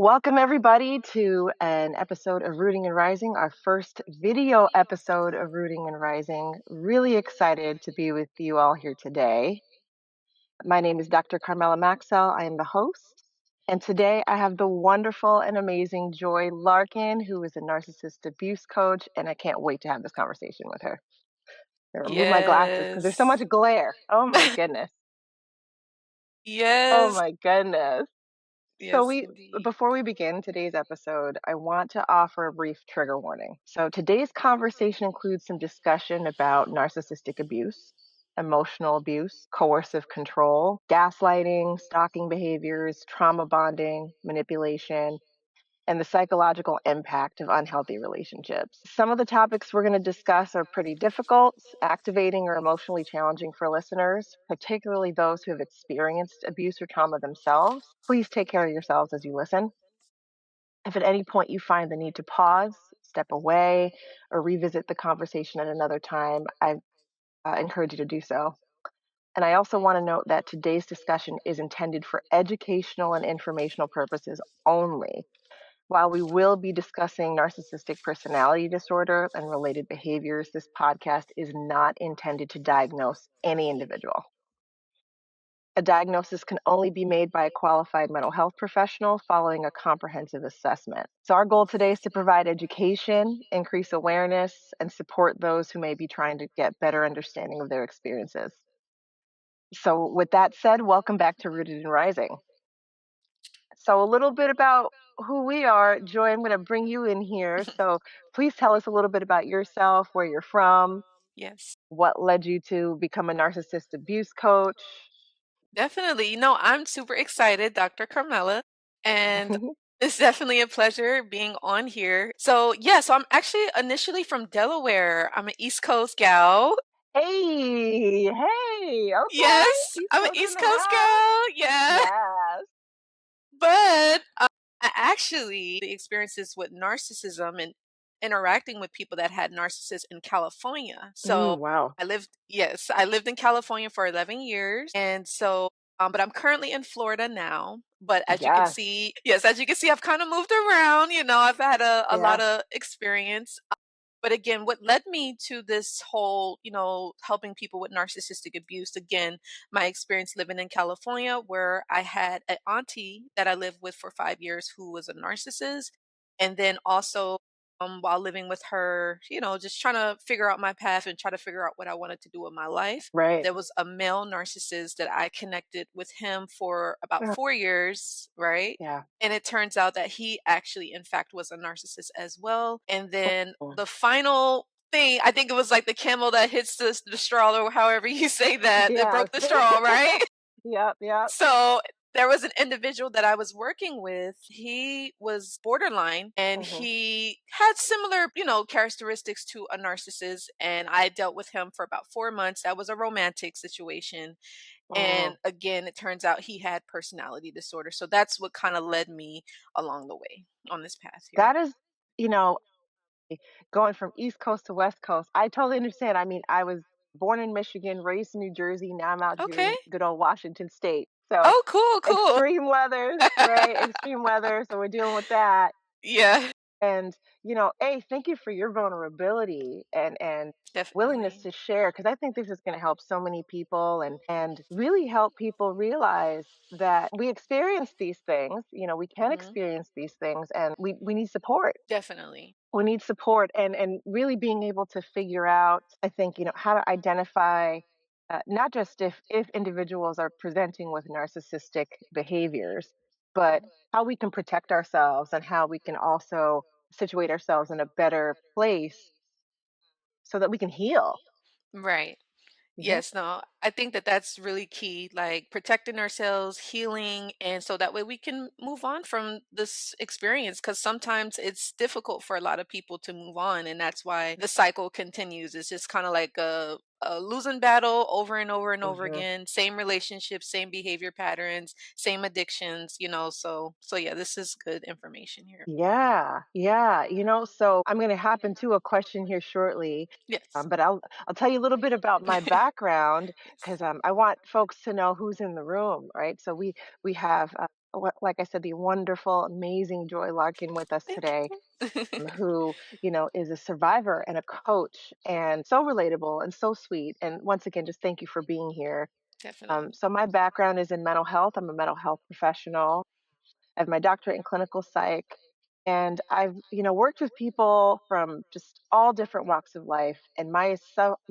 Welcome, everybody, to an episode of Rooting and Rising, our first video episode of Rooting and Rising. Really excited to be with you all here today. My name is Dr. Carmela Maxell. I am the host. And today I have the wonderful and amazing Joy Larkin, who is a narcissist abuse coach. And I can't wait to have this conversation with her. I remove my glasses because there's so Yes. much glare. Oh, my goodness. Oh, Yes. my goodness. So Yes, indeed. before we begin today's episode, I want to offer a brief trigger warning. So today's conversation includes some discussion about narcissistic abuse, emotional abuse, coercive control, gaslighting, stalking behaviors, trauma bonding, manipulation, and the psychological impact of unhealthy relationships. Some of the topics we're going to discuss are pretty difficult, activating, or emotionally challenging for listeners, particularly those who have experienced abuse or trauma themselves. Please take care of yourselves as you listen. If at any point you find the need to pause, step away, or revisit the conversation at another time, I encourage you to do so. And I also want to note that today's discussion is intended for educational and informational purposes only. While we will be discussing narcissistic personality disorder and related behaviors, this podcast is not intended to diagnose any individual. A diagnosis can only be made by a qualified mental health professional following a comprehensive assessment. So, our goal today is to provide education, increase awareness, and support those who may be trying to get better understanding of their experiences. So, with that said, welcome back to Rooted and Rising. So, a little bit about who we are. Joy, I'm going to bring you in here. So, please tell us a little bit about yourself, where you're from, Yes. what led you to become a narcissist abuse coach. Definitely. I'm super excited, Dr. Carmela, and it's definitely a pleasure being on here. So I'm actually initially from Delaware. I'm an East Coast gal. Hey, okay. Yes, East I'm an Coast in East the Coast house. gal. Yeah. Yes. But I actually the experiences with narcissism and interacting with people that had narcissists in California. So Wow. I lived in California for 11 years. But I'm currently in Florida now. But as you can Yes. see, yes, as you can see, I've kind of moved around. I've had a Yeah. lot of experience. But again, what led me to this whole, helping people with narcissistic abuse, again, my experience living in California, where I had an auntie that I lived with for 5 years who was a narcissist. And then also, while living with her, just trying to figure out my path and try to figure out what I wanted to do with my life. Right. There was a male narcissist that I connected with him for about Yeah. 4 years, right? Yeah. And it turns out that he actually, in fact, was a narcissist as well. And then Oh. the final thing, I think it was like the camel that hits the straw, or however you say that, that Yes. broke the straw, right? Yep. Yep. So there was an individual that I was working with. He was borderline and Hmm. he had similar, characteristics to a narcissist. And I dealt with him for about 4 months. That was a romantic situation. And Oh, again, it turns out he had personality disorder. So that's what kind of led me along the way on this path here. that is, you know, going from East Coast to West Coast. I totally understand. I mean, I was born in Michigan, raised in New Jersey. Now I'm out here Okay. in good old Washington State. So Oh, cool, cool. extreme weather, right? Extreme weather. So we're dealing with that. Yeah, And, hey, thank you for your vulnerability and willingness definitely. to share because I think this is going to help so many people and really help people realize that we experience these things, we can Hmm. experience these things and we need support. Definitely. We need support and really being able to figure out, I think, how to identify not just if individuals are presenting with narcissistic behaviors, but how we can protect ourselves and how we can also situate ourselves in a better place so that we can heal. Right. Hmm. Yes, no, I think that that's really key, like protecting ourselves, healing, and so that way we can move on from this experience. Because sometimes it's difficult for a lot of people to move on, and that's why the cycle continues. It's just kind of like a losing battle over and over and over Mhm. again. Same relationships, same behavior patterns, same addictions. So yeah, this is good information here. Yeah, yeah. So I'm going to hop into a question here shortly, Yes. but I'll tell you a little bit about my background because I want folks to know who's in the room, right? So we have, like I said, the wonderful, amazing Joy Larkin with us Thank today, you. who is a survivor and a coach, and so relatable and so sweet. And once again, just thank you for being here. Definitely. So my background is in mental health. I'm a mental health professional. I have my doctorate in clinical psych, and I've worked with people from just all different walks of life. And my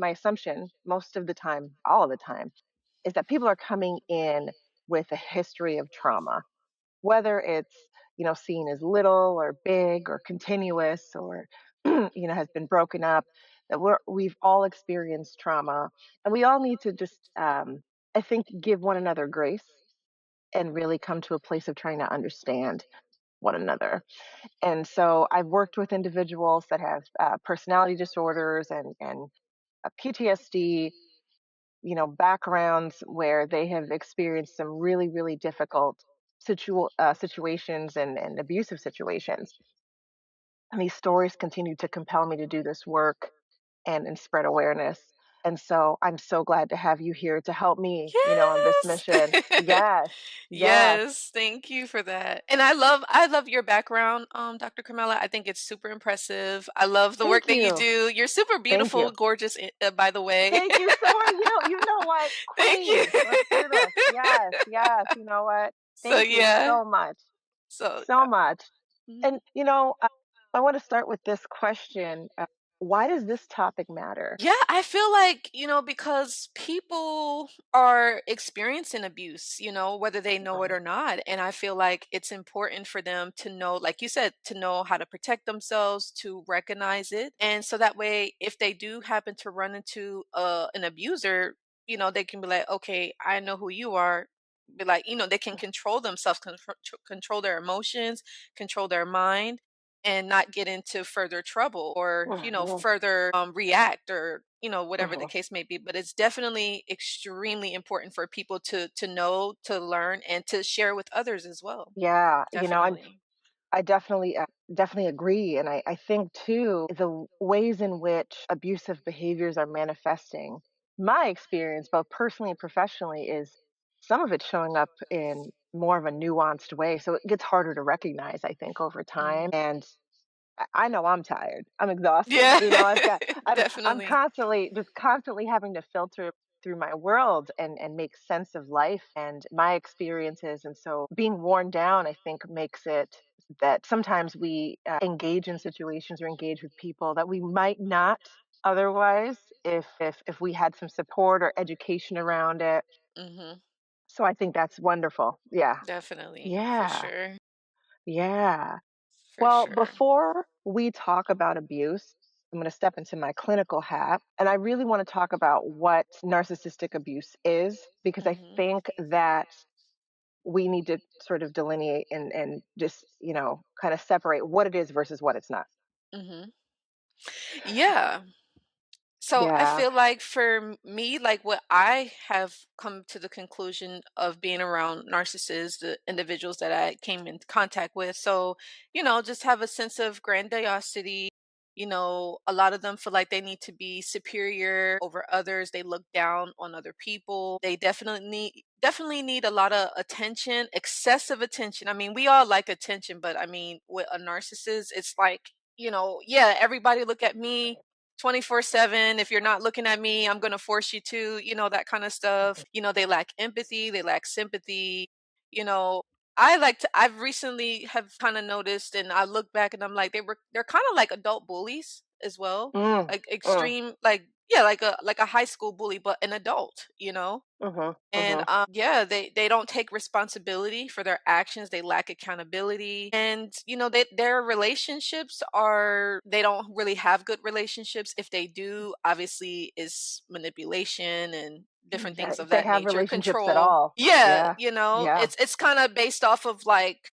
assumption, most of the time, all of the time, is that people are coming in with a history of trauma, whether it's seen as little or big or continuous or has been broken up. That we've all experienced trauma, and we all need to just I think give one another grace and really come to a place of trying to understand one another. And so I've worked with individuals that have personality disorders and PTSD, backgrounds where they have experienced some really, really difficult situations and abusive situations. And these stories continue to compel me to do this work and spread awareness. And so I'm so glad to have you here to help me, on this Yes. mission. Yes, yes. Yes, thank you for that. And I love your background, Dr. Carmela. I think it's super impressive. I love the work Thank that you you. do. You're super Thank beautiful, you. gorgeous, by the way. Thank you. So are you. You know what? Thank you. Queen. Let's do this. Yes, yes. You know what? So Thank you yeah. so much. So So much. yeah. And, I want to start with this question. Why does this topic matter? Yeah, I feel like, because people are experiencing abuse, whether they know it Mhm. or not. And I feel like it's important for them to know, like you said, to know how to protect themselves, to recognize it. And so that way, if they do happen to run into an abuser, they can be like, okay, I know who you are. Be like, they can control themselves, control their emotions, control their mind and not get into further trouble or Mhm. further react or whatever the Mhm. case may be. But it's definitely extremely important for people to know, to learn, and to share with others as well. Yeah, Definitely. I definitely agree, and I think too the ways in which abusive behaviors are manifesting. My experience, both personally and professionally, is some of it showing up in more of a nuanced way, so it gets harder to recognize. I think over time, Mm. and I know I'm tired. I'm exhausted. Yeah. I'm Definitely. constantly having to filter through my world and make sense of life and my experiences. And so being worn down, I think, makes it that sometimes we engage in situations or engage with people that we might not otherwise if we had some support or education around it. Hmm. So I think that's wonderful. Yeah. Definitely, for Yeah. sure. Yeah. For Well, sure. before we talk about abuse, I'm going to step into my clinical hat. And I really want to talk about what narcissistic abuse is, because I Hmm. think that we need to sort of delineate and just, kind of separate what it is versus what it's not. Hmm. Yeah. So I Yeah. feel like for me, like what I have come to the conclusion of being around narcissists, the individuals that I came in contact with. So, just have a sense of grandiosity. A lot of them feel like they need to be superior over others. They look down on other people. They definitely need a lot of attention, excessive attention. I mean, we all like attention, but I mean, with a narcissist, it's like, yeah, everybody look at me 24/7. If you're not looking at me, I'm going to force you to, that kind of stuff. They lack empathy, they lack sympathy. You know, I've recently have kind of noticed and I look back and I'm like they're kind of like adult bullies as well. Mm, Like mm, extreme like yeah, like a high school bully but an adult, mm-hmm, and, mm-hmm. yeah, they don't take responsibility for their actions, they lack accountability, and, their relationships are they don't really have good relationships. If they do, obviously, is manipulation and different Yeah, things of if they that have nature, relationships at control. all. Yeah, Yeah. Yeah. it's kinda based off of, like,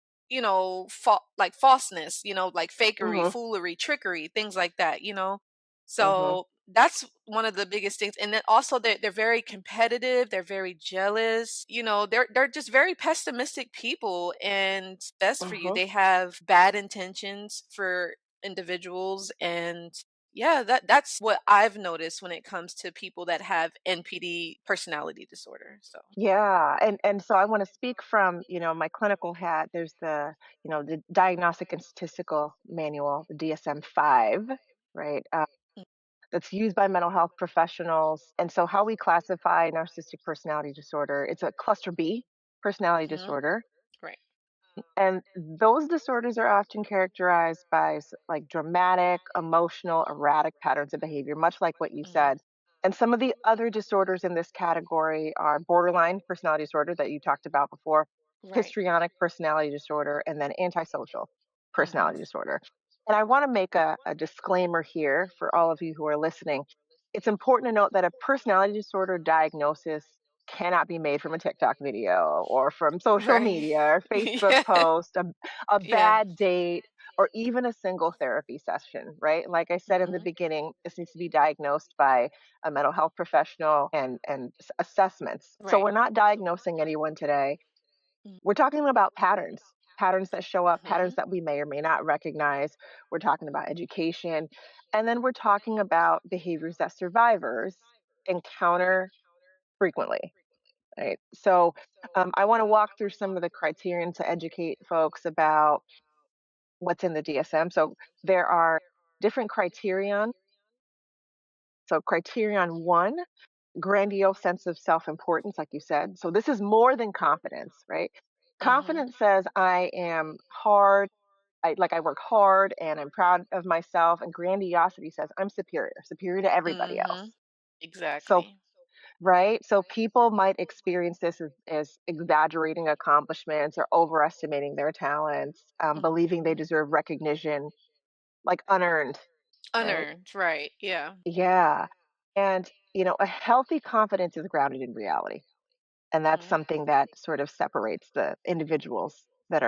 like, falseness, like, fakery, Mm-hmm. foolery, trickery, things like that. Mhm. So that's one of the biggest things. And then also they're very competitive, they're very jealous, they're just very pessimistic people, and best for you. Mhm. They have bad intentions for individuals, and yeah, that's what I've noticed when it comes to people that have NPD personality disorder. So Yeah, and so I want to speak from, my clinical hat. There's the Diagnostic and Statistical Manual, the DSM-5, right? That's used by mental health professionals. And so how we classify narcissistic personality disorder, it's a cluster B personality mhm, disorder. right. And those disorders are often characterized by like dramatic, emotional, erratic patterns of behavior, much like what you Mhm, said. And some of the other disorders in this category are borderline personality disorder that you talked about before, right. histrionic personality disorder, and then antisocial Mhm, personality disorder. And I want to make a disclaimer here for all of you who are listening. It's important to note that a personality disorder diagnosis cannot be made from a TikTok video or from social right. media or Facebook Yeah, post, a yeah. bad date, or even a single therapy session, right? Like I said in the Mhm, beginning, this needs to be diagnosed by a mental health professional and assessments. So right. we're not diagnosing anyone today. We're talking about patterns, patterns that show up, patterns Mhm, that we may or may not recognize. We're talking about education. And then we're talking about behaviors that survivors encounter frequently. Right. So I want to walk through some of the criterion to educate folks about what's in the DSM. So there are different criterion. So criterion one, grandiose sense of self-importance, like you said. So this is more than confidence, right? mhm, Confidence says I am hard, I work hard and I'm proud of myself. And grandiosity says I'm superior, superior to everybody mhm. else. So Exactly. right? So people might experience this as exaggerating accomplishments or overestimating their talents, believing they Mhm. deserve recognition, like unearned, right? Unearned, right, yeah. Yeah. And, a healthy confidence is grounded in reality. And that's Mhm, something that sort of separates the individuals that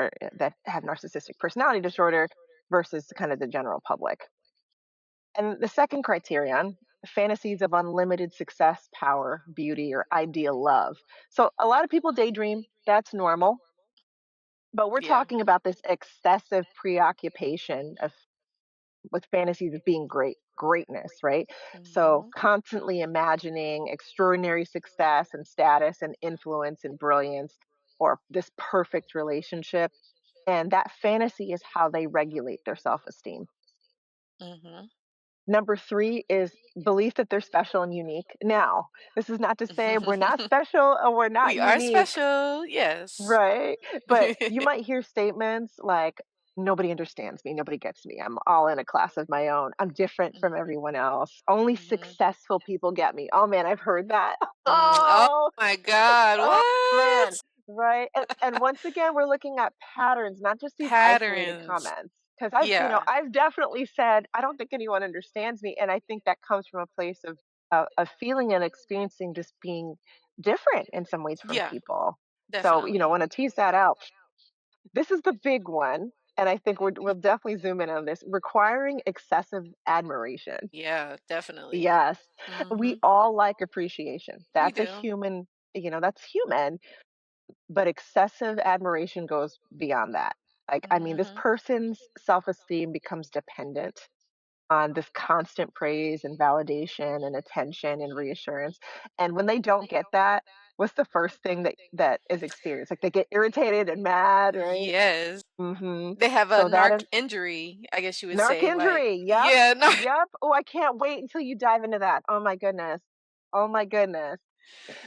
have narcissistic personality disorder versus kind of the general public. And the second criterion, fantasies of unlimited success, power, beauty, or ideal love. So a lot of people daydream. That's normal. But we're yeah. talking about this excessive preoccupation of with fantasies of being greatness, right? So Mhm, constantly imagining extraordinary success and status and influence and brilliance or this perfect relationship. And that fantasy is how they regulate their self-esteem. mhm. Number 3 is belief that they're special and unique. Now, this is not to say we're not special or we're not We are unique, special, yes. right? But you might hear statements like, "Nobody understands me, nobody gets me. I'm all in a class of my own. I'm different from Mhm, everyone else. Only mhm. successful people get me." Oh man, I've heard that. Oh Oh, my god, oh man, what? right? And once again, we're looking at patterns, not just these isolated Patterns. comments. Because Yeah, I've definitely said, I don't think anyone understands me. And I think that comes from a place of feeling and experiencing just being different in some ways from yeah, people. So, definitely. want to tease that out. This is the big one. And I think we'll definitely zoom in on this requiring excessive admiration. Yeah, definitely. Yes, we Mhm. all like appreciation. We That's a do. human, that's human. But excessive admiration goes beyond that. Like, I mean, this Mhm, person's self esteem becomes dependent on this constant praise and validation and attention and reassurance. And when they don't get that, what's the first thing that is experienced? Like they get irritated and mad, right? yes. Hmm. They have a So narc injury, I guess you would narc say, like injury. Yep. yeah, no. Yep. Oh, I can't wait until you dive into that. Oh my goodness. Oh my goodness.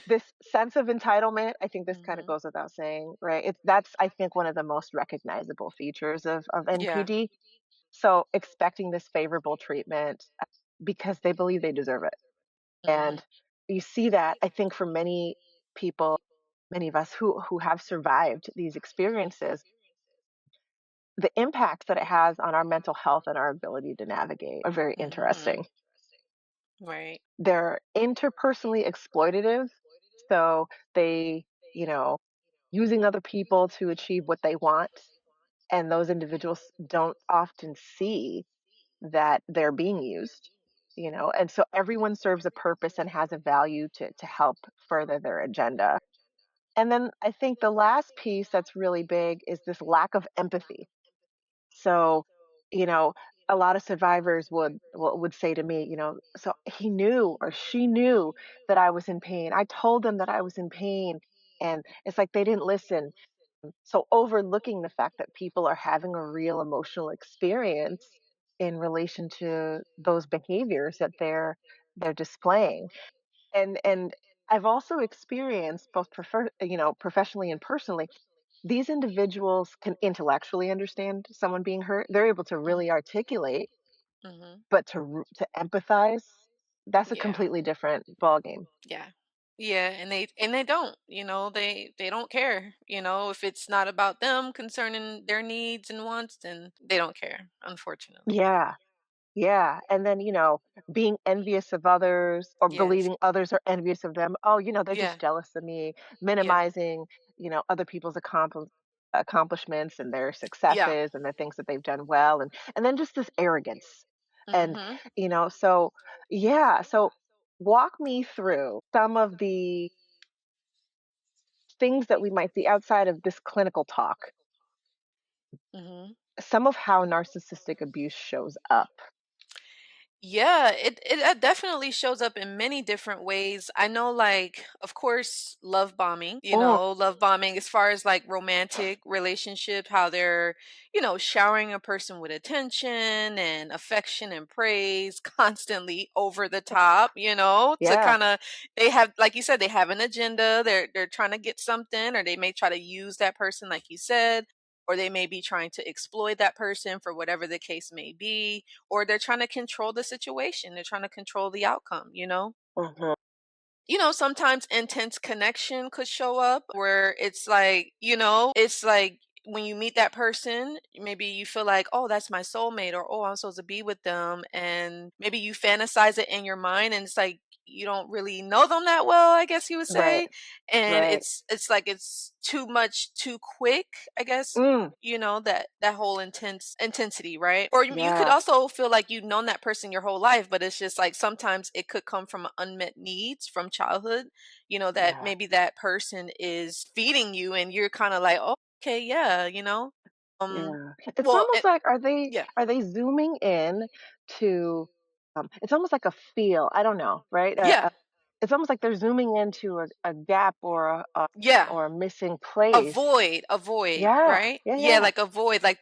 This sense of entitlement, I think this kind of Mhm. goes without saying, right? That's I think one of the most recognizable features of Yeah. NPD. So expecting this favorable treatment because they believe they deserve it. Mhm. And you see that I think for many people, many of us who have survived these experiences, the impacts that it has on our mental health and our ability to navigate are very Mhm. interesting. Right. They're interpersonally exploitative. So they, you know, using other people to achieve what they want. And those individuals don't often see that they're being used. and so everyone serves a purpose and has a value to help further their agenda. And then I think the last piece that's really big is this lack of empathy. So, you know, a lot of survivors would say to me, so he knew or she knew that I was in pain. I told them that I was in pain, and it's like they didn't listen. So overlooking the fact that people are having a real emotional experience in relation to those behaviors that they're displaying. And I've also experienced both professionally and personally, these individuals can intellectually understand someone being hurt. They're able to Mhm. really articulate, Mhm. but to empathize, that's a Yeah. completely different ballgame. Yeah. Yeah, and they don't, they don't care. If it's not about them concerning their needs and wants, then they don't care, unfortunately. Yeah. Yeah, and then, being envious of others or Yes. believing others are envious of them. Oh, they're Yeah. just jealous of me, Yeah. minimizing, other people's accomplishments and their Yeah. successes and the things that they've done well, and then just this arrogance. And, Mhm. so yeah, so walk me through some of the things that we might see outside of this clinical talk, Mhm. some of how narcissistic abuse shows up. Yeah, it definitely shows up in many different ways. I know, like, of course, love bombing, Mm, love bombing as far as like romantic relationship, how they're, showering a person with attention and affection and praise constantly over the top, to yeah. kind of they have, like you said, they have an agenda. They're trying to get something, or they may try to use that person, like you said, or they may be trying to exploit that person for whatever the case may be, or they're trying to control the situation. They're trying to control the outcome. Mhm. Sometimes intense connection could show up where it's like when you meet that person, maybe you feel like, oh, that's my soulmate, or oh, I'm supposed to be with them. And maybe you fantasize it in your mind, and it's like you don't really know them that well, I guess you would Right, say. And right. it's like it's too much too quick, I guess, Mm, that whole intensity, right? Or you could yeah, also feel like you've known that person your whole life, but it's just like sometimes it could come from unmet needs from childhood, that yeah, maybe that person is feeding you and you're kind of like, oh, okay, yeah. um yeah. It's well almost like are they yeah. are they zooming in to it's almost like a feel, I don't know, right? Yeah. It's almost like they're zooming into a gap or Yeah. or a missing place. Avoid, Yeah, right? yeah, Yeah, yeah. like avoid, like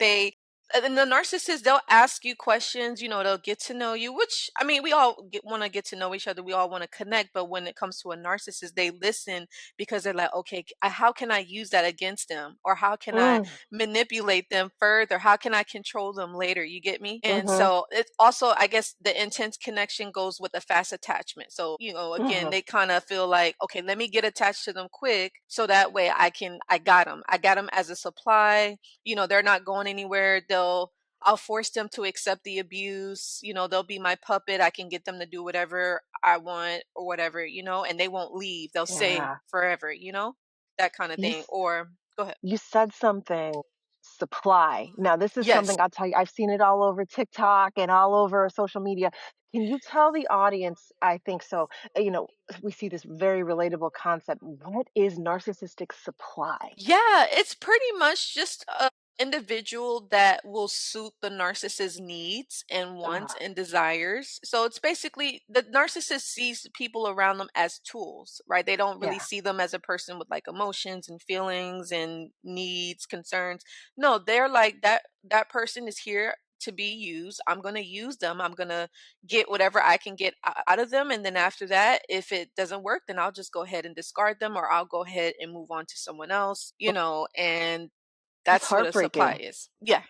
and the narcissists, they'll ask you questions, they'll get to know you, which I mean, we all want to get to know each other. We all want to connect, but when it comes to a narcissist, they listen because they're like, okay, how can I use that against them? Or how can I Mm, manipulate them further? How can I control them later? You get me? And mhm, so it's also, I guess, the intense connection goes with a fast attachment. So, again, mhm. they kind of feel like, okay, let me get attached to them quick so that way I got them. I got them as a supply. They're not going anywhere. I'll force them to accept the abuse. They'll be my puppet. I can get them to do whatever I want or whatever, and they won't leave. They'll stay Yeah. forever, that kind of You thing. s- Or go ahead. you said something, supply. Now, this is Yes. something I'll tell you, I've seen it all over TikTok and all over social media. Can you tell the audience, I think so, we see this very relatable concept. What is narcissistic supply? Yeah, it's pretty much just a individual that will suit the narcissist's needs and wants Uh, and desires. So it's basically the narcissist sees people around them as tools, right? They don't really yeah. see them as a person with like emotions and feelings and needs, concerns. No, they're like that person is here to be used. I'm going to use them. I'm going to get whatever I can get out of them. And then after that, if it doesn't work, then I'll just go ahead and discard them, or I'll go ahead and move on to someone else, and It's that's what a supply heartbreaking. is. Yeah,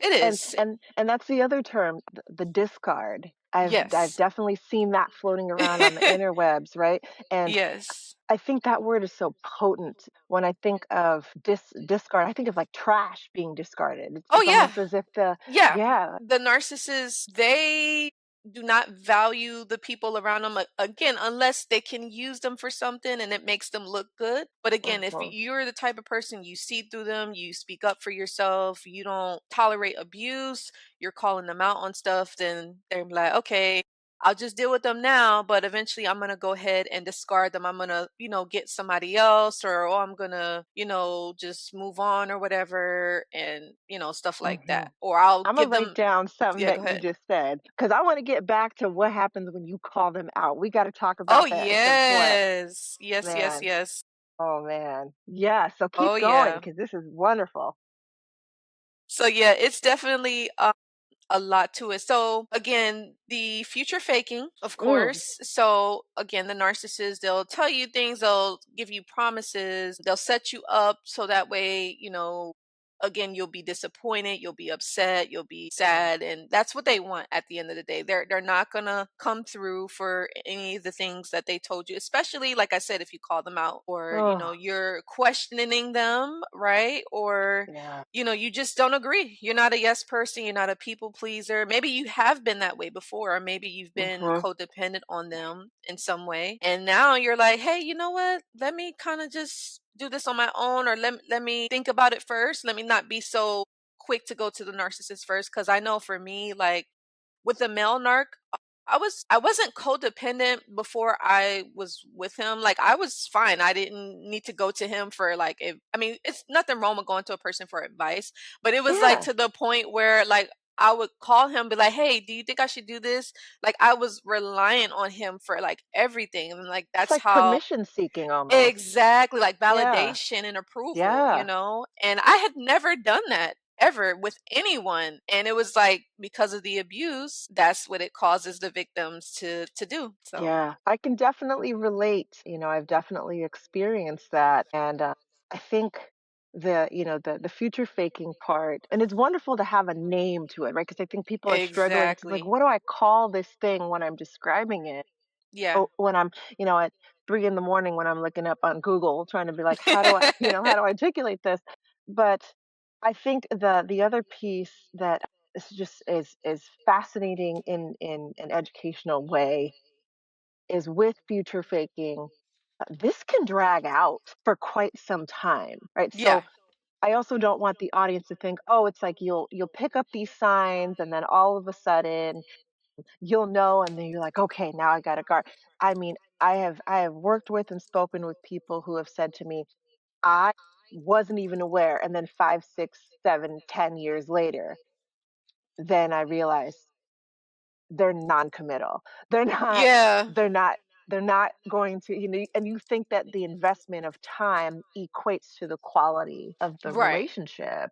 it And is. and that's the other term, the discard. I've Yes. definitely seen that floating around on the interwebs, right? And Yes. I think that word is so potent. When I think of discard, I think of like trash being discarded. Oh, It's yeah. almost as if the Yeah, yeah. the narcissists, they do not value the people around them, again, unless they can use them for something and it makes them look good. But again, if Mhm. you're the type of person, you see through them, you speak up for yourself, you don't tolerate abuse, you're calling them out on stuff, then they're like, okay. I'll just deal with them now, but eventually I'm gonna go ahead and discard them. I'm gonna, get somebody else, or oh, I'm gonna, just move on or whatever, and stuff like Hmm. that. Or I'll I'm gonna give write them. down something Yeah, go that you ahead. just said because I want to get back to what happens when you call them out. We got to talk Oh about that at some point, yes, yes, yes, man. yes. Oh man, yeah. So Oh keep going yeah. because this is wonderful. So yeah, it's definitely a lot to it. So again, the future faking, of Mm. course. So again, the narcissists, they'll tell you things, they'll give you promises, they'll set you up so that way, again, you'll be disappointed, you'll be upset, you'll be sad, and that's what they want at the end of the day. They're not gonna come through for any of the things that they told you, especially like I said, if you call them out or Oh, you're questioning them, right? Or yeah. you just don't agree. You're not a yes person. You're not a people pleaser. Maybe you have been that way before, or maybe you've been Hmm. codependent on them in some way. And now you're like, hey, you know what? Let me kind of just do this on my own, or let me think about it first. Let me not be so quick to go to the narcissist first. Cause I know for me, like with the male narc, I wasn't codependent before I was with him. Like I was fine. I didn't need to go to him for like if I mean, it's nothing wrong with going to a person for advice, but it was like Yeah. to the point where like I would call him, be like, "Hey, do you think I should do this?" Like I was reliant on him for like everything, and like It's that's like how. permission seeking almost. Exactly, like Yeah. validation and approval, Yeah. and I had never done that ever with anyone, and it was like because of the abuse, that's what it causes the victims to do. So, Yeah, I can definitely relate. I've definitely experienced that, and I think the future faking part, and it's wonderful to have a name to it, right? Because I think people are struggling to like, exactly. what do I call this thing when I'm describing it? Yeah. Oh, when I'm, at 3 in the morning when I'm looking up on Google trying to be like, how do I, how do I articulate this? But I think the other piece that is fascinating in an educational way is with future faking, this can drag out for quite some time, right? Yeah. So I also don't want the audience to think, oh, it's like you'll pick up these signs and then all of a sudden you'll know and then you're like, okay, now I gotta guard. I mean, I have worked with and spoken with people who have said to me, I wasn't even aware, and then 5, 6, 7, 10 years later, then I realized they're non-committal. They're not Yeah. they're not they're not going to, and you think that the investment of time equates to the quality of the Right. relationship.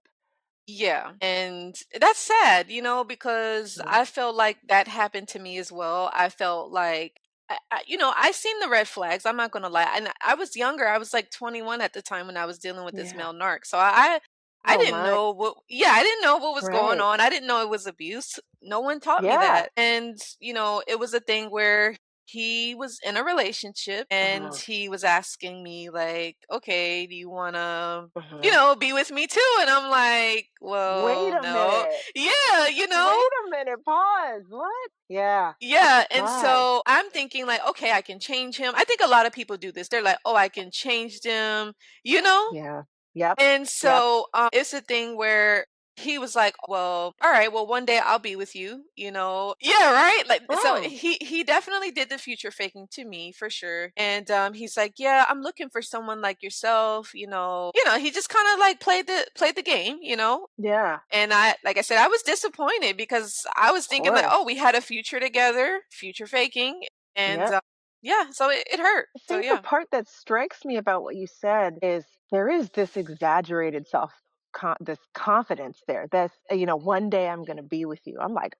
Yeah. And that's sad, because Mhm. I felt like that happened to me as well. I felt like I seen the red flags. I'm not gonna lie, and I was younger. I was like 21 at the time when I was dealing with this Yeah. male narc. So I Oh didn't my. know what. Yeah, I didn't know what was going Right. on. I didn't know it was abuse. No one taught me Yeah. that, and it was a thing where he was in a relationship and Uh-huh. he was asking me like, okay, do you want to Uh-huh. be with me too. And I'm like, Wait well, a no. minute. Yeah, Wait a minute. Pause. What? Yeah. Yeah. And My. so I'm thinking, like, okay, I can change him. I think a lot of people do this. They're like, oh, I can change them, you know? Yeah. Yep. And Yep. so it's a thing where he was like, well, all right, well, one day I'll be with you. Yeah, right. Like, so Mm. he definitely did the future faking to me for sure. And he's like, yeah, I'm looking for someone like yourself. He just kind of like played the game. Yeah. And like I said, I was disappointed because I was Of thinking like, course. oh, we had a future together, future faking, and Yep. yeah, so it hurt. I So think the yeah, part that strikes me about what you said is there is this exaggerated this confidence there. This, one day I'm going to be with you. I'm like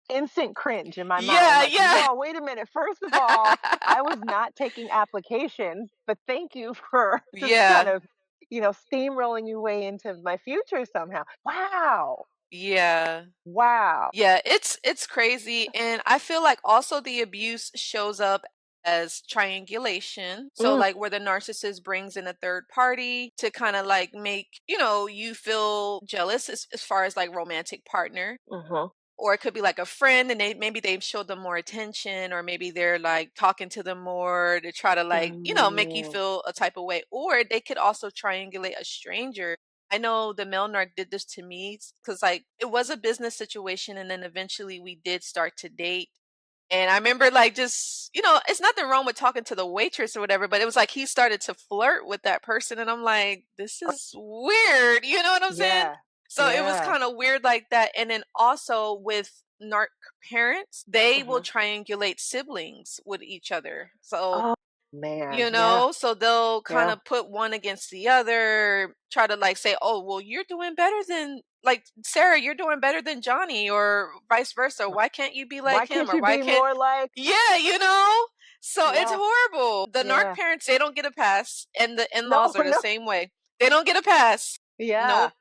instant cringe in my mind. yeah, Like, yeah, whoa, wait a minute. First of all, I was not taking applications, but thank you for just kind yeah, of, steamrolling your way into my future somehow. Wow. yeah. Wow. Yeah, it's crazy, and I feel like also the abuse shows up as triangulation. So Mm, like where the narcissist brings in a third party to kind of like make, you feel jealous as far as like romantic partner. mhm. Or it could be like a friend and maybe they've showed them more attention, or maybe they're like talking to them more to try to like, make you Mm, feel a type of way. Or they could also triangulate a stranger. I know the male narc did this to me because like it was a business situation and then eventually we did start to date. And I remember, like, just, it's nothing wrong with talking to the waitress or whatever, but it was like he started to flirt with that person. And I'm like, this is weird. You know what I'm saying? Yeah. So it was Yeah. kind of weird like that. And then also with narc parents, they will Mhm. triangulate siblings with each other. So Oh, man. Yeah. so they'll kind Yeah. of put one against the other, try to like say, "Oh, well, you're doing better than like Sarah, you're doing better than Johnny," or vice versa. Why can't you be Why like him? can't Or you why be can't more like? Yeah, So it's Yeah. horrible. The narc Yeah. parents, they don't get a pass, and the No, in-laws are the no. same way. They don't get a pass. Yeah. Nope.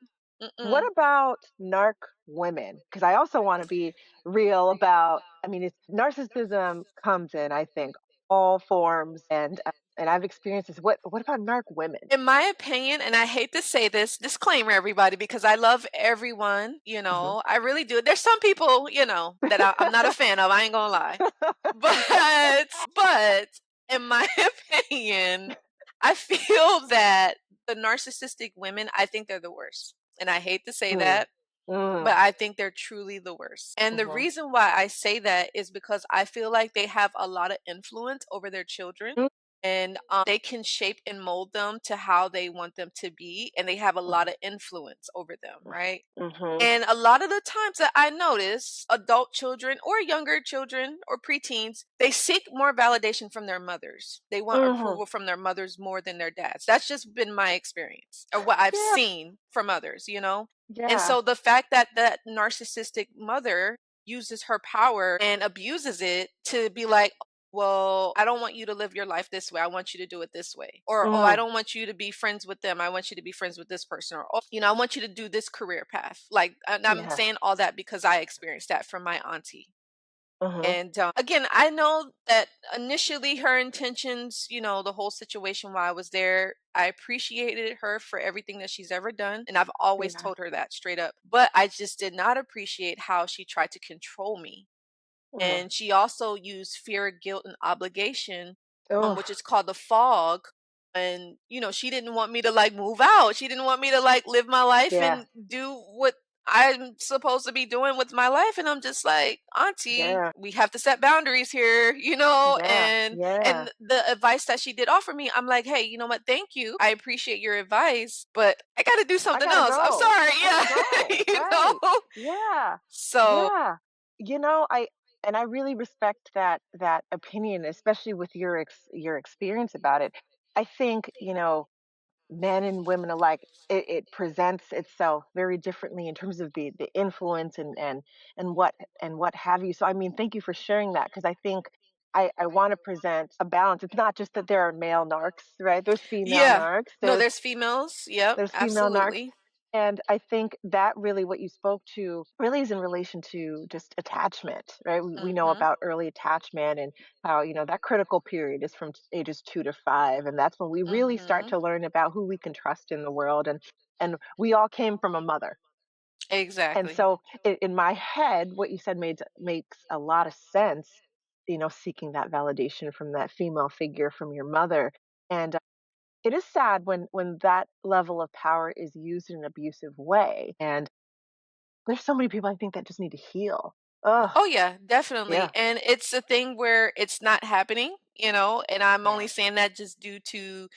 What Mm-mm. about narc women? Because I also want to be real about. I mean, it's narcissism comes in, I think, all forms, and I've experienced this. What about narc women? In my opinion, and I hate to say this, disclaimer everybody, because I love everyone, Hmm. I really do. There's some people, that I'm not a fan of, I ain't gonna lie. But in my opinion, I feel that the narcissistic women, I think they're the worst. And I hate to say Mm, that, but mm, I think they're truly the worst. And the mhm, reason why I say that is because I feel like they have a lot of influence over their children, mm, and they can shape and mold them to how they want them to be, and they have a lot mhm, of influence over them, right? mhm, And a lot of the times that I notice adult children or younger children or preteens, they seek more validation from their mothers. They want mhm. approval from their mothers more than their dads. That's just been my experience or what I've Yeah, seen from others. And yeah. so the fact that that narcissistic mother uses her power and abuses it to be like, well, I don't want you to live your life this way. I want you to do it this way. Or, oh, I Mm, don't want you to be friends with them. I want you to be friends with this person. Or, oh, I want you to do this career path. Like, and I'm yeah. saying all that because I experienced that from my auntie. Mhm, And again, I know that initially her intentions, the whole situation while I was there, I appreciated her for everything that she's ever done. And I've always yeah. told her that straight up. But I just did not appreciate how she tried to control me, Mm. and she also used fear, guilt, and obligation, Oh, which is called the fog. And she didn't want me to like move out. She didn't want me to like live my life yeah, and do what I'm supposed to be doing with my life. And I'm just like, Auntie, yeah, we have to set boundaries here, yeah, and yeah. the advice that she did offer me, I'm like, hey, you know what? Thank you. I appreciate your advice, but I got to do I something gotta else. I'm go. sorry. I gotta Yeah. go. you Right. know. Yeah. So, Yeah. I really respect that opinion, especially with your experience about it. I think, men and women alike, it presents itself very differently in terms of the influence and what have you. So I mean, thank you for sharing that because I think I want to present a balance. It's not just that there are male narcs, right? There's female yeah. narcs. No, there's females. Yep, There's female narcs. absolutely. And I think that really what you spoke to really is in relation to just attachment, right? We know Mhm. about early attachment and how, that critical period is from ages 2 to 5. And that's when we really start Mhm. to learn about who we can trust in the world. And we all came from a mother. And Exactly. so in my head, what you said makes a lot of sense, seeking that validation from that female figure from your mother. And it is sad when that level of power is used in an abusive way, and there's so many people I think that just need to heal. Oh, Oh yeah, definitely. yeah, And it's a thing where it's not happening, and I'm only yeah. saying that just due to,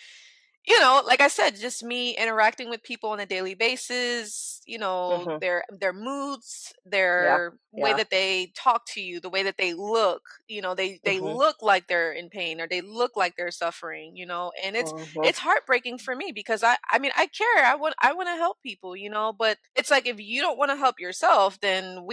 like I said, just me interacting with people on a daily basis, Mhm. their moods, Yeah, their way yeah. that they talk to you, the way that they look, they Mhm, look like they're in pain or they look like they're suffering, and mhm. it's heartbreaking for me because I mean, I care. I want to help people, but it's like if you don't want to help yourself, then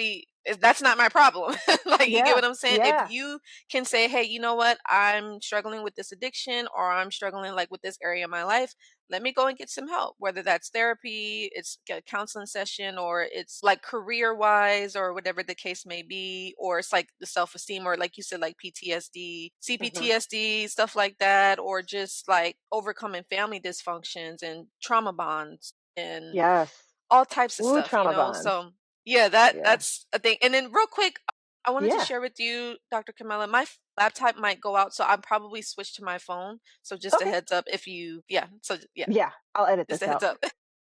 that's not my problem. Like, you get Yeah, what I'm saying? If yeah. you can say, hey, you know what, I'm struggling with this addiction or I'm struggling like with this area of my life, let me go and get some help, whether that's therapy, it's a counseling session, or it's like career wise or whatever the case may be, or it's like the self-esteem, or like you said, like PTSD, Mhm. CPTSD, stuff like that, or just like overcoming family dysfunctions and trauma bonds and Yes. all types of Ooh, stuff, trauma bonds. So yeah, that Yeah. that's a thing. And then real quick, I wanted to Yeah. share with you, Dr. Camilla, my laptop might go out, so I'll probably switch to my phone. So just a Okay. heads up if you, yeah. So yeah, Yeah, I'll edit just a this heads out. up.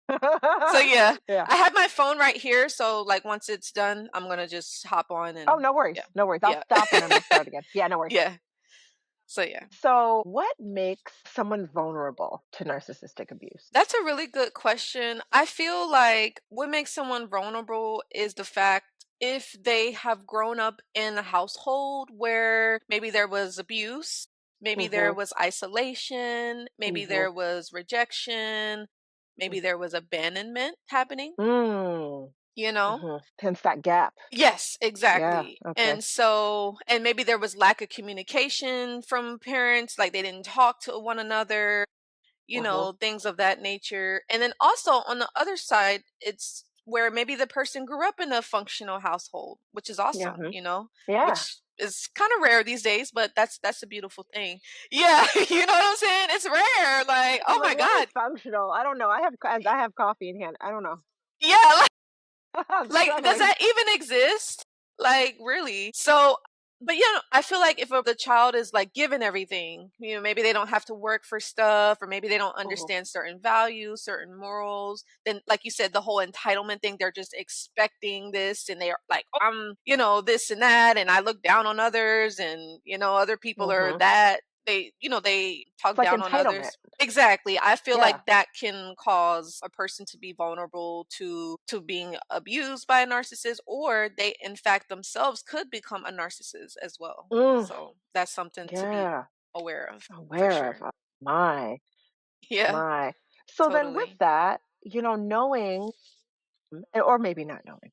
So yeah, Yeah. I have my phone right here, so like once it's done, I'm gonna just hop on Oh, and no worries. yeah. No worries. I'll Yeah. stop and then we'll start again. Yeah, no worries. Yeah. So yeah. So, what makes someone vulnerable to narcissistic abuse? That's a really good question. I feel like what makes someone vulnerable is the fact if they have grown up in a household where maybe there was abuse, maybe there Mhm. was isolation, maybe Mhm. there was rejection, maybe there was abandonment happening, Mm. you know? Mhm. Hence that gap. Yes, Yeah. exactly. Okay. And so, and maybe there was lack of communication from parents, like they didn't talk to one another, Mhm. things of that nature. And then also on the other side, it's where maybe the person grew up in a functional household, which is Yeah. awesome, Mhm. Yeah. which is kind of rare these days, but that's a beautiful thing. Yeah, you know what I'm saying? It's rare. Like, I'm oh like, my what is God. functional? I don't know. I have coffee in hand. I don't know. Yeah, I'm like, does struggling. that even exist? Like, really? So, but I feel like if the child is like given everything, maybe they don't have to work for stuff, or maybe they don't Mhm. understand certain values, certain morals, then, like you said, the whole entitlement thing, they're just expecting this and they're like, oh, I'm, this and that, and I look down on others, and, other people are Mhm. that. They It's talk like down on entitlement. others. Exactly. I feel Yeah. like that can cause a person to be vulnerable to being abused by a narcissist, or they in fact themselves could become a narcissist as well. Mm. So that's something to be Yeah. aware of for Aware of. sure. My. Yeah, My. So then with totally. that, knowing, or maybe not knowing.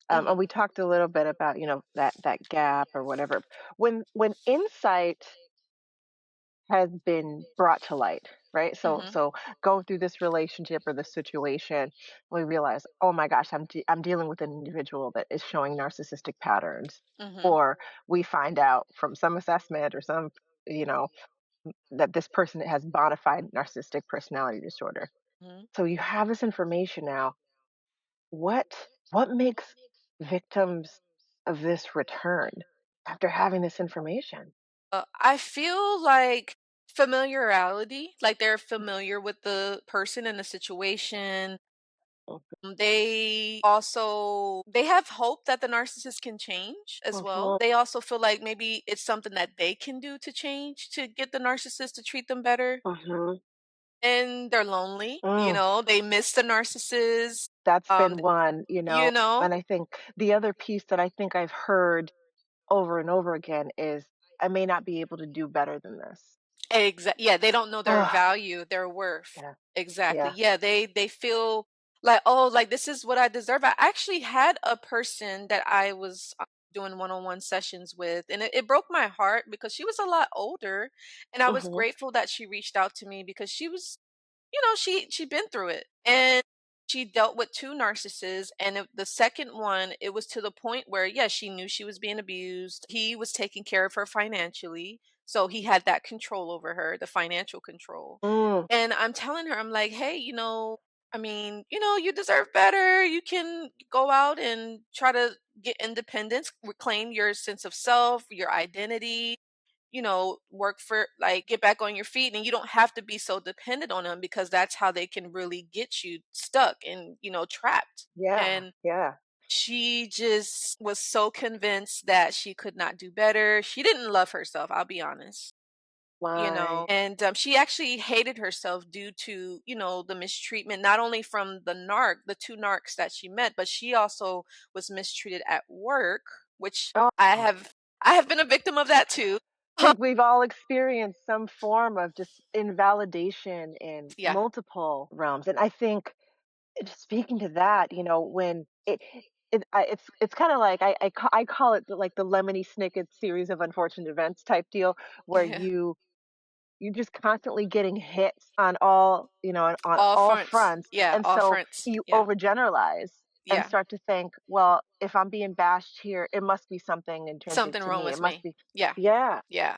And Mhm. we talked a little bit about, that gap or whatever. When insight has been brought to light, right? So Mhm. so go through this relationship or this situation, we realize, oh my gosh, I'm dealing with an individual that is showing narcissistic patterns, Mhm. or we find out from some assessment or some, you know, that this person has bona fide narcissistic personality disorder. Mhm. So you have this information now. What makes victims of this return after having this information? I feel like familiarity, like they're familiar with the person and the situation. They have hope that the narcissist can change as well. Mhm. They also feel like maybe it's something that they can do to change to get the narcissist to treat them better. Mhm. And they're lonely, Mm. they miss the narcissist. That's Um, been one, you know, and I think the other piece that I think I've heard over and over again is, "I may not be able to do better than this." Yeah, they don't know their Ugh, value, their worth. yeah, Exactly. yeah. Yeah, they feel like, oh, like this is what I deserve. I actually had a person that I was doing one-on-one sessions with, and it broke my heart because she was a lot older, and I was Mhm. grateful that she reached out to me because she was, she'd been through it, and she dealt with two narcissists, and the second one, it was to the point where, yeah, she knew she was being abused. He was taking care of her financially, so he had that control over her, the financial control. Mm, And I'm telling her, I'm like, hey, I mean, you deserve better. You can go out and try to get independence, reclaim your sense of self, your identity, work for, like, get back on your feet, and you don't have to be so dependent on them because that's how they can really get you stuck and, trapped. yeah, And yeah. she just was so convinced that she could not do better. She didn't love herself, I'll be honest. My And she actually hated herself due to, the mistreatment, not only from the two narcs that she met, but she also was mistreated at work, which oh, I have been a victim of that too. think we've all experienced some form of just invalidation in Yeah. multiple realms, and I think, speaking to that, when it's kind of like I call it like the Lemony Snicket series of unfortunate events type deal, where Yeah. you just constantly getting hits on all, on All all fronts. fronts, Yeah, and all so fronts. you Yeah. overgeneralize and Yeah. start to think, well, if I'm being bashed here, it must be something intrinsic Something to wrong me. It with must me. be. Yeah. Yeah. Yeah.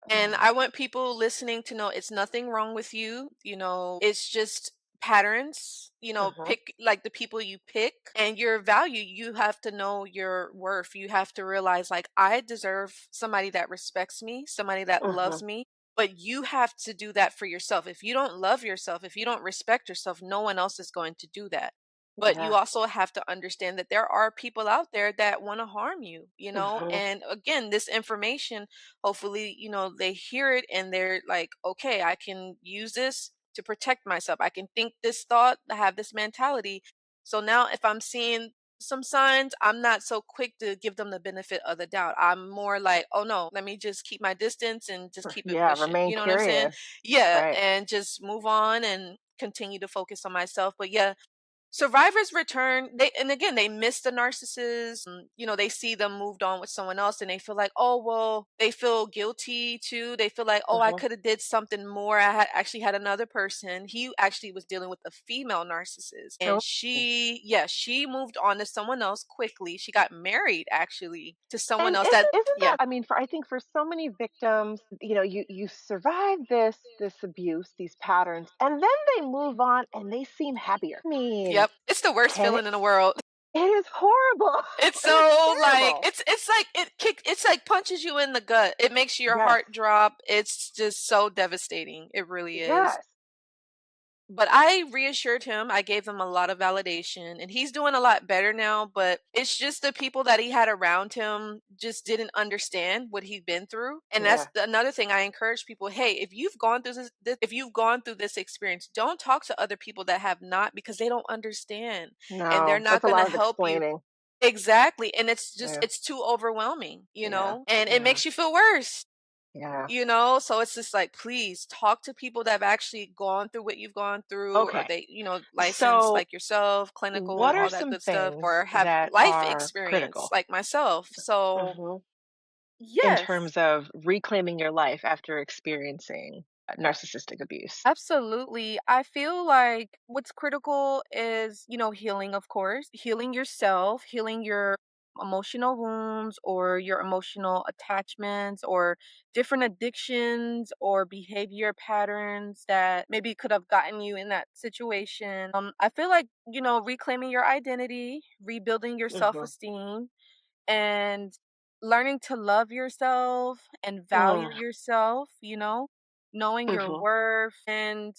And Oh. I want people listening to know it's nothing wrong with you. It's just patterns, Uh-huh. pick like the people you pick and your value. You have to know your worth. You have to realize, like, I deserve somebody that respects me, somebody that Uh-huh. loves me. But you have to do that for yourself. If you don't love yourself, if you don't respect yourself, no one else is going to do that. But you Yeah. also have to understand that there are people out there that want to harm you, you know? Hmm. And again, this information, hopefully, they hear it and they're like, okay, I can use this to protect myself. I can think this thought, have this mentality. So now if I'm seeing some signs, I'm not so quick to give them the benefit of the doubt. I'm more like, oh no, let me just keep my distance and just keep it Yeah. pushing. Remain You know what I'm saying? curious. Yeah, Right. and just move on and continue to focus on myself. But yeah, survivors return, and again, they miss the narcissist. They see them moved on with someone else and they feel like, oh, well, they feel guilty too. They feel like, oh, I Hmm. could have did something more. I had actually had another person. He actually was dealing with a female narcissist. And Oh. she moved on to someone else quickly. She got married actually to someone And else that, isn't yeah. that, I mean, for I think for so many victims, you survive this abuse, these patterns, and then they move on and they seem happier. I mean, Yep. It's the worst can it feeling in the world. it is horrible. It's It is so like terrible. it's like it's like punches you in the gut. It makes your Yes. heart drop. It's just so devastating. It really is. Yes. But I reassured him. I gave him a lot of validation and he's doing a lot better now, but it's just the people that he had around him just didn't understand what he'd been through. And that's Yeah. another thing I encourage people, hey, if you've gone through this if you've gone through this experience, don't talk to other people that have not because they don't understand and they're No, not that's a going to lot of help you. explaining. Exactly, and Yeah. it's too overwhelming, Yeah. and it Yeah. makes you feel worse, Yeah. so it's just like, please talk to people that have actually gone through what you've gone through, or Okay. they, licensed So, like yourself, what clinical, are all that some good stuff, things or have that life are experience critical? like myself. So, Mhm. In yes. terms of reclaiming your life after experiencing narcissistic abuse. Absolutely. I feel like what's critical is, healing, of course, healing yourself, healing your emotional wounds or your emotional attachments or different addictions or behavior patterns that maybe could have gotten you in that situation. I feel like, reclaiming your identity, rebuilding your self Mhm. esteem, and learning to love yourself and value Mm. yourself, knowing your Mhm. worth and,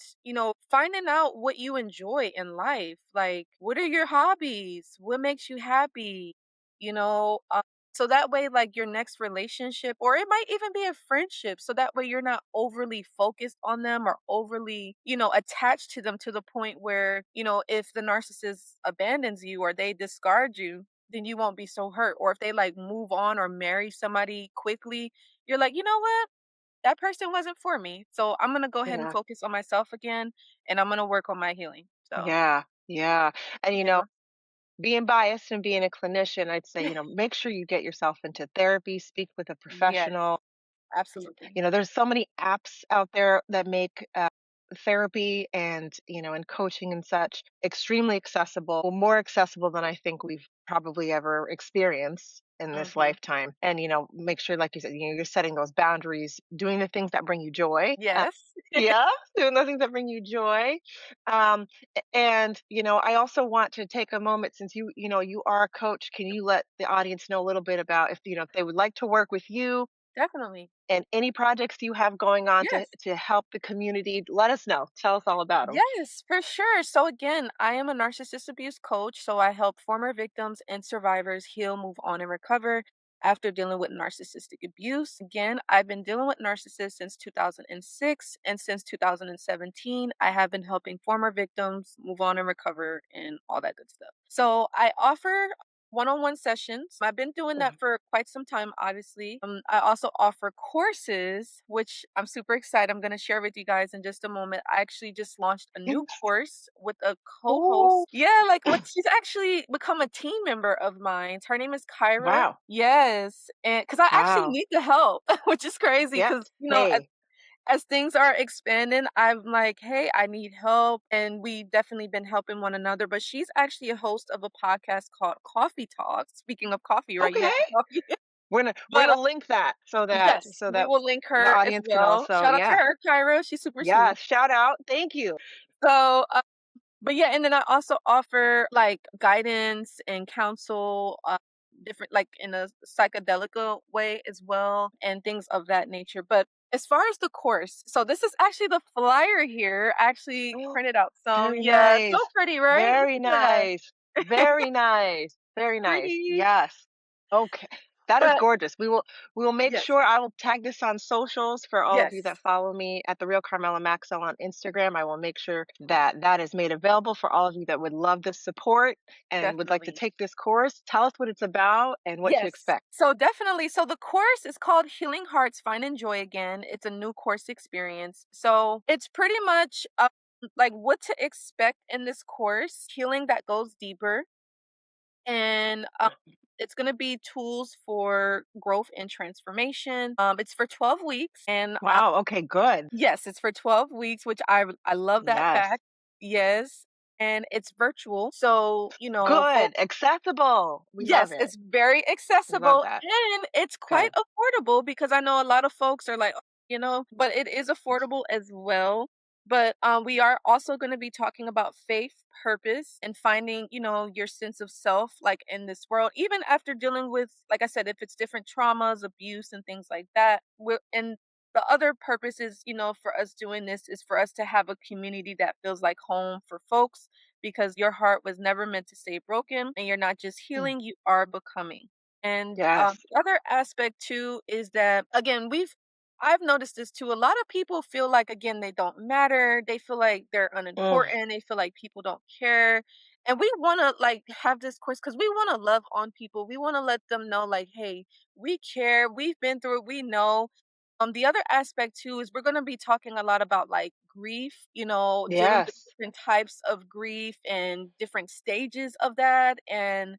finding out what you enjoy in life. Like, what are your hobbies? What makes you happy? You know, uh, so that way, like your next relationship, or it might even be a friendship, so that way you're not overly focused on them or overly, attached to them to the point where, if the narcissist abandons you or they discard you, then you won't be so hurt. Or if they like move on or marry somebody quickly, you're like, you know what? That person wasn't for me. So I'm gonna go ahead and Yeah. focus on myself again and I'm gonna work on my healing. So Yeah. Yeah. And yeah. being biased and being a clinician, I'd say, make sure you get yourself into therapy, speak with a Yes, professional. absolutely. There's so many apps out there that make therapy and coaching and such extremely accessible, well, more accessible than I think we've probably ever experienced in this Hmm. lifetime. And make sure, like you said, you're setting those boundaries, doing the things that bring you joy. Yes. Yeah, doing the things that bring you joy. Um, and I also want to take a moment, since you are a coach. Can you let the audience know a little bit about if they would like to work with you Definitely. and any projects you have going on to Yes. to help the community? Let us know. Tell us all about them. Yes, for sure. So again, I am a narcissist abuse coach. So I help former victims and survivors heal, move on, and recover after dealing with narcissistic abuse. Again, I've been dealing with narcissists since 2006, and since 2017, I have been helping former victims move on and recover and all that good stuff. So I offer one-on-one sessions. I've been doing that for quite some time, obviously. I also offer courses, which I'm super excited. I'm going to share with you guys in just a moment. I actually just launched a new Yes. course with a Oh, co-host. Yeah, like what, she's actually become a team member of mine. Her name is Kyra. wow. Yes, and because I actually Wow. need the help, which is crazy. Yes. Because Hey. as things are expanding, I'm like, "Hey, I need help," and we definitely been helping one another, but she's actually a host of a podcast called Coffee Talks. Speaking of coffee, right? You Okay. have the coffee. We're But, gonna link that so that yes, so we that will link the her as audience can well. also, Shout out to yeah. her, Kyra, she's super Yeah, sweet. shout out. Thank you. So, but yeah, and then I also offer, like, guidance and counsel, different, like in a psychedelic way as well, and things of that nature. But as far as the course, so this is actually the flyer here. I actually Oh, printed out some. very Yeah, so nice. pretty, right? Look Very at nice. Very nice. Very nice. pretty. Yes. Okay. That is But gorgeous. We will make yes, sure I will tag this on socials for all of you that yes, follow me at the Real Carmela Maxell on Instagram. I will make sure that that is made available for all of you that would love this support and would like to definitely. take this course. Tell us what it's about and what to Yes. expect. So definitely. So the course is called Healing Hearts Finding Joy Again. It's a new course experience. So it's pretty much like what to expect in this course, healing that goes deeper. And it's going to be tools for growth and transformation. It's for 12 weeks. And Wow. Okay, good. yes, it's for 12 weeks, which I love that Yes. fact. Yes. And it's virtual. So, Good. Accessible. We love yes, it. it's very We love accessible that. and it's quite Good. affordable because I know a lot of folks are like, "Oh," but it is affordable as well. But we are also going to be talking about faith, purpose, and finding, your sense of self, like in this world, even after dealing with, like I said, if it's different traumas, abuse, and things like that. And the other purpose is, for us doing this is for us to have a community that feels like home for folks because your heart was never meant to stay broken and you're not just Mm. healing, you are becoming. And Yes. the other aspect too is that, again, I've noticed this too. A lot of people feel like, again, they don't matter. They feel like they're Mm. unimportant. They feel like people don't care. And we want to like have this course because we want to love on people. We want to let them know, like, hey, we care. We've been through it. We know. The other aspect too is we're going to be talking a lot about like grief, dealing with Yes. different types of grief and different stages of that, and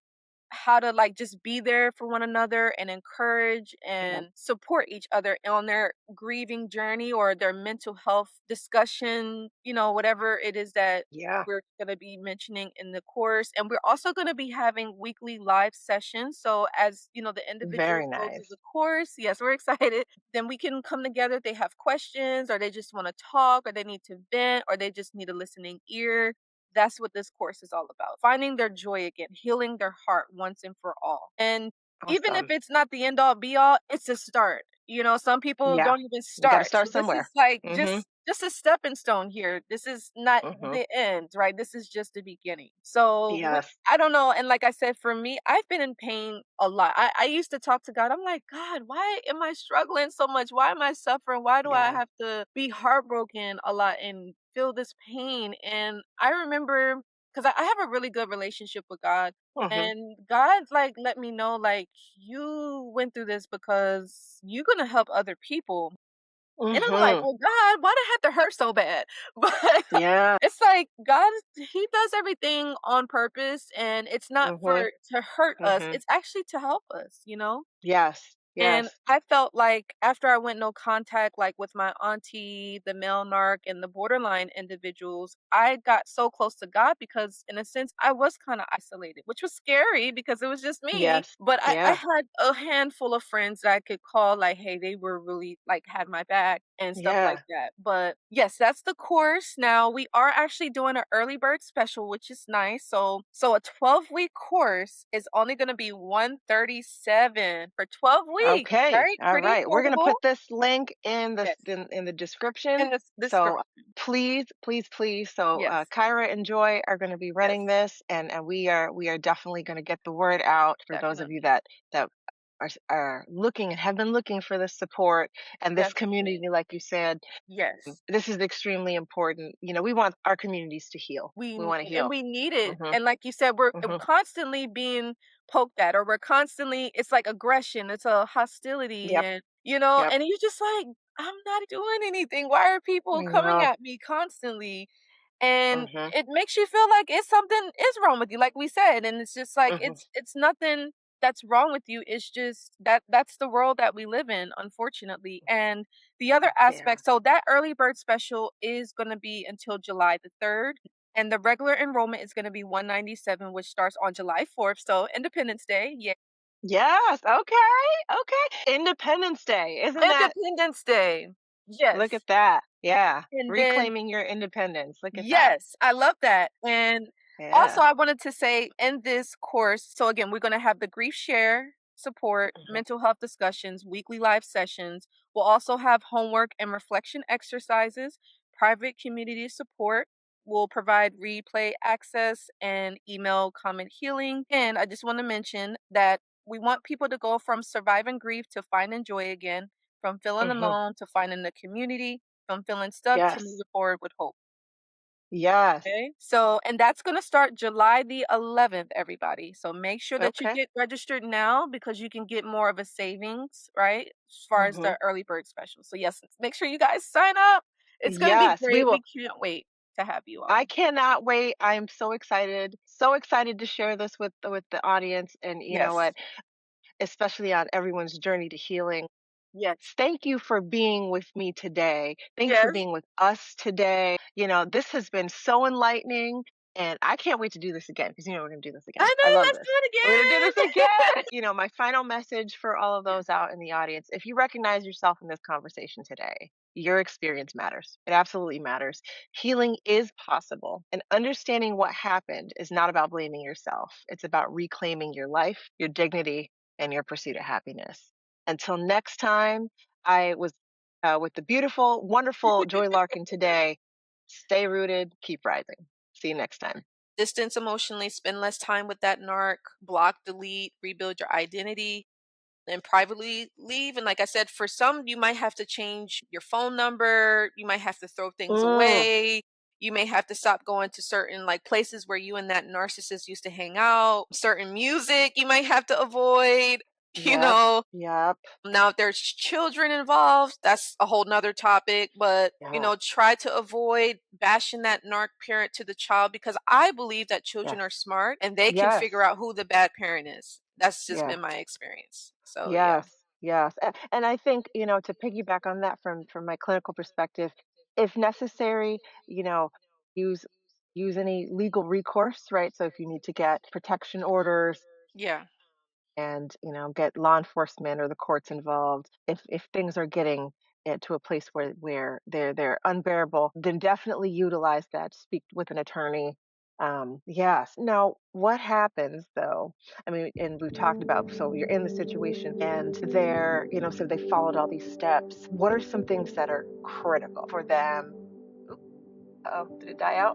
how to like just be there for one another and encourage Yeah. and support each other on their grieving journey or their mental health discussion, whatever it is that Yeah. we're going to be mentioning in the course. And we're also going to be having weekly live sessions. So as the individuals Very go through nice. the course, yes, we're excited. Then we can come together. They have questions, or they just want to talk, or they need to vent, or they just need a listening ear. That's what this course is all about. Finding their joy again, healing their heart once and for all. And even if Awesome. it's not the end all be all, it's a start. Some people Yeah. don't even You gotta start. start So this is somewhere. like Mhm. just a stepping stone here. This is not Mhm. the end, right? This is just the beginning. So Yes. I don't know. And like I said, for me, I've been in pain a lot. I used to talk to God. I'm like, God, why am I struggling so much? Why am I suffering? Why do I Yeah. have to be heartbroken a lot and feel this pain? And I remember because I have a really good relationship with God. Mhm. And God like let me know like you went through this because you're gonna help other people. And I'm like, Mhm. well, God, why did it have to hurt so bad? But Yeah. it's like God, He does everything on purpose, and it's not Mhm. for to hurt us. Mhm. It's actually to help us. Yes. And Yes. I felt like after I went no contact, like with my auntie, the male narc, and the borderline individuals, I got so close to God because, in a sense, I was kind of isolated, which was scary because it was just me. Yes. But I Yeah. had a handful of friends that I could call, like, hey, they were really like had my back and stuff like Yeah. that. But yes, that's the course. Now we are actually doing an early bird special, which is nice. So a 12-week course is only going to be 137 for 12 weeks, Okay. right? All Pretty right. We're gonna affordable. put this link in the Yes. in the description. In this So description. please, please, please. So Yes. Kyra and Joy are going to be running Yes. this, and we are definitely going to get the word out for those of you Definitely. that are looking and have been looking for this support and this community, Definitely. like you said. Yes. This is extremely important. We want our communities to heal. We want to And heal. we need it. Mhm. And like you said, we're Mhm. constantly being poked at, or we're constantly it's like aggression, it's a hostility, Yep. and Yep. and you're just like, I'm not doing anything. Why are people I coming know. at me constantly? And Mhm. it makes you feel like it's something is wrong with you, like we said. And it's just like Mhm. it's nothing that's wrong with you. It's just that's the world that we live in, unfortunately. And the other Yeah. aspect, so that early bird special is gonna be until July the 3rd. And the regular enrollment is gonna be 197, which starts on July 4th. So Independence Day. Yeah. Yes. Okay. Okay. Independence Day. Isn't that Independence Day. look Yes. at that. Yeah. And then Reclaiming your independence. Look at that. yes, I love that. And Also, Yeah. I wanted to say in this course, so again, we're going to have the grief share support, Mhm. mental health discussions, weekly live sessions. We'll also have homework and reflection exercises, private community support. We'll provide replay access and email comment healing. And I just want to mention that we want people to go from surviving grief to finding joy again, from feeling Mhm. alone to finding the community, from feeling stuck to Yes. moving forward with hope. Yes. Okay. So, and that's going to start July the 11th, everybody. So make sure that you Okay. get registered now because you can get more of a savings, right? As far as Mhm. the early bird special. So, yes, make sure you guys sign up. It's going to be Yes, we great. will. We can't wait to have you I all. cannot wait. I'm so excited to share this with the audience. And you know Yes. what? Especially on everyone's journey to healing. Yes. Thank you for being with me today. Thank you for Yes. being with us today. This has been so enlightening, and I can't wait to do this again because we're going to do this again. I I know. love Let's this. do it We're going to do this again. again. My final message for all of those Yes. out in the audience, if you recognize yourself in this conversation today, your experience matters. It absolutely matters. Healing is possible, and understanding what happened is not about blaming yourself. It's about reclaiming your life, your dignity, and your pursuit of happiness. Until next time, I was with the beautiful, wonderful Joy Larkin today. Stay rooted, keep rising. See you next time. Distance emotionally, spend less time with that narc, block, delete, rebuild your identity, and privately leave. And like I said, for some, you might have to change your phone number. You might have to throw things Mm, away. You may have to stop going to certain like places where you and that narcissist used to hang out. Certain music you might have to avoid. You yep, know, yep, now, if there's children involved, that's a whole nother topic. But yeah, try to avoid bashing that narc parent to the child because I believe that children yes, are smart and they can yes, figure out who the bad parent is. That's just yes, been my experience. So yeah. yes, yes. And I think, to piggyback on that from my clinical perspective, if necessary, use use any legal recourse, right? So if you need to get protection orders Yeah. and get law enforcement or the courts involved if things are getting to a place where they're unbearable, then definitely utilize that, speak with an attorney. Yes. Now what happens though, I mean, and we've talked about, so you're in the situation and so they followed all these steps. What are some things that are critical for them? Oh, did it die out?